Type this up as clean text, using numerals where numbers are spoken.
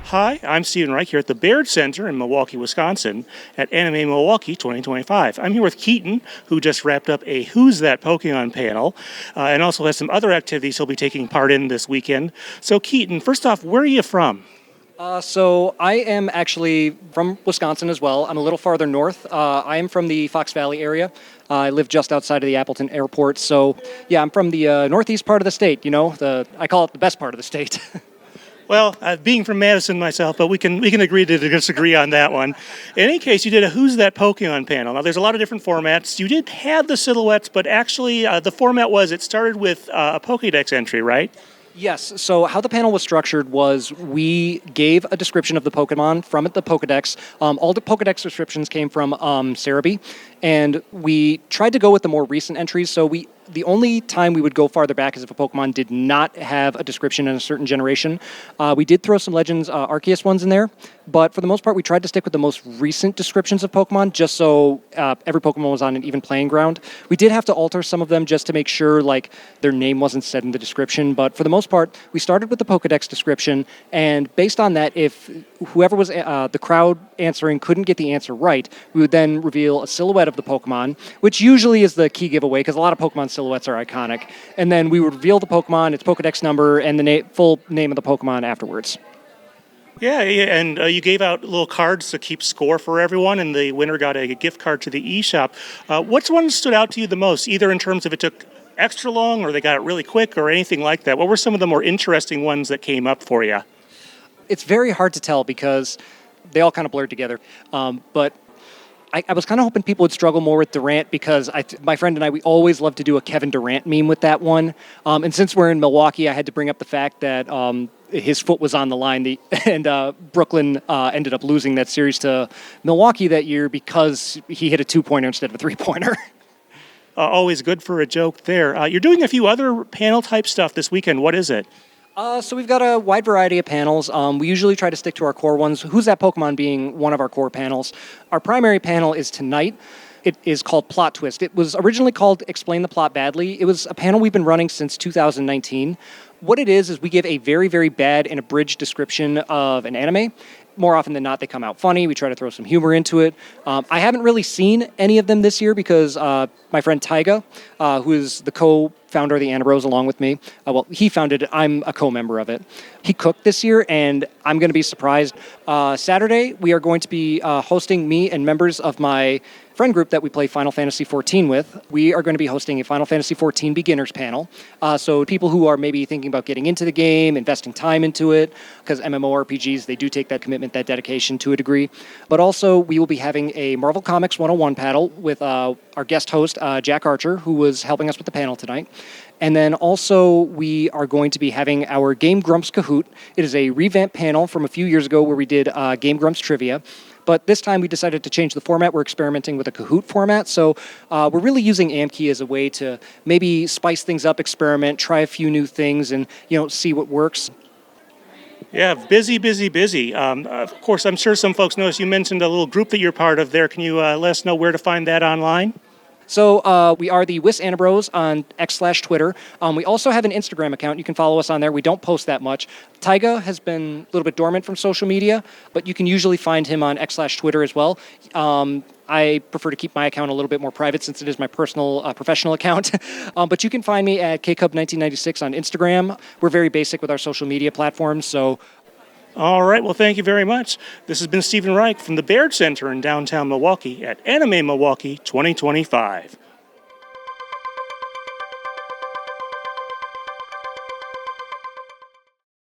Hi, I'm Stephen Reich here at the Baird Center in Milwaukee, Wisconsin at Anime Milwaukee 2025. I'm here with Keaton, who just wrapped up a Who's That Pokémon panel, and also has some other activities he'll be taking part in this weekend. So Keaton, first off, where are you from? So I am actually from Wisconsin as well. I'm a little farther north. I am from the Fox Valley area. I live just outside of the Appleton Airport. So yeah, I'm from the northeast part of the state. I call it the best part of the state. Well, being from Madison myself, but we can agree to disagree on that one. In any case, you did a Who's That Pokemon panel. Now, there's a lot of different formats. You did have the silhouettes, but actually the format was it started with a Pokédex entry, right? Yes. So how the panel was structured was we gave a description of the Pokemon from the Pokedex. All the Pokedex descriptions came from Cerebi, and we tried to go with the more recent entries. So the only time we would go farther back is if a Pokemon did not have a description in a certain generation. We did throw some Legends Arceus ones in there, but for the most part, we tried to stick with the most recent descriptions of Pokemon, just so every Pokemon was on an even playing ground. We did have to alter some of them just to make sure their name wasn't said in the description, but for the most part, we started with the Pokedex description, and based on that, if whoever was the crowd answering couldn't get the answer right, we would then reveal a silhouette of the Pokemon, which usually is the key giveaway, because a lot of Pokemon silhouettes are iconic, and then we would reveal the Pokemon, its Pokedex number, and the full name of the Pokemon afterwards. Yeah, and you gave out little cards to keep score for everyone, and the winner got a gift card to the eShop. Which one stood out to you the most, either in terms of it took extra long, or they got it really quick, or anything like that? What were some of the more interesting ones that came up for you? It's very hard to tell because they all kind of blurred together, but I was kind of hoping people would struggle more with Durant because my friend and I, we always love to do a Kevin Durant meme with that one. And since we're in Milwaukee, I had to bring up the fact that his foot was on the line, and Brooklyn ended up losing that series to Milwaukee that year because he hit a two-pointer instead of a three-pointer. Always good for a joke there. You're doing a few other panel-type stuff this weekend. What is it? So we've got a wide variety of panels. We usually try to stick to our core ones, Who's That Pokemon being one of our core panels. Our primary panel is tonight. It is called Plot Twist. It was originally called Explain the Plot Badly. It was a panel we've been running since 2019. What it is we give a very, very bad and abridged description of an anime. More often than not, they come out funny. We try to throw some humor into it. I haven't really seen any of them this year because my friend Taiga, who is the co-founder of the Anime Bros along with me, he founded it. I'm a co-member of it. He cooked this year, and I'm going to be surprised. Saturday, we are going to be hosting me and members of my friend group that we play Final Fantasy XIV with. We are going to be hosting a Final Fantasy XIV beginners panel. So people who are maybe thinking about getting into the game, investing time into it, because MMORPGs, they do take that commitment, that dedication to a degree. But also, we will be having a Marvel Comics 101 panel with our guest host, Jack Archer, who was helping us with the panel tonight. And then also, we are going to be having our Game Grumps Kahoot. It is a revamped panel from a few years ago where we did Game Grumps Trivia. But this time we decided to change the format. We're experimenting with a Kahoot format. So we're really using AMKE as a way to maybe spice things up, experiment, try a few new things, and see what works. Yeah, busy. Of course, I'm sure some folks noticed you mentioned a little group that you're part of there. Can you let us know where to find that online? So we are the WIS Anime Bros on X/Twitter. We also have an Instagram account. You can follow us on there. We don't post that much. Taiga has been a little bit dormant from social media, but you can usually find him on X/Twitter as well. I prefer to keep my account a little bit more private since it is my personal, professional account. But you can find me at KCub1996 on Instagram. We're very basic with our social media platforms, so... All right, well, thank you very much. This has been Stephen Reich from the Baird Center in downtown Milwaukee at Anime Milwaukee 2025.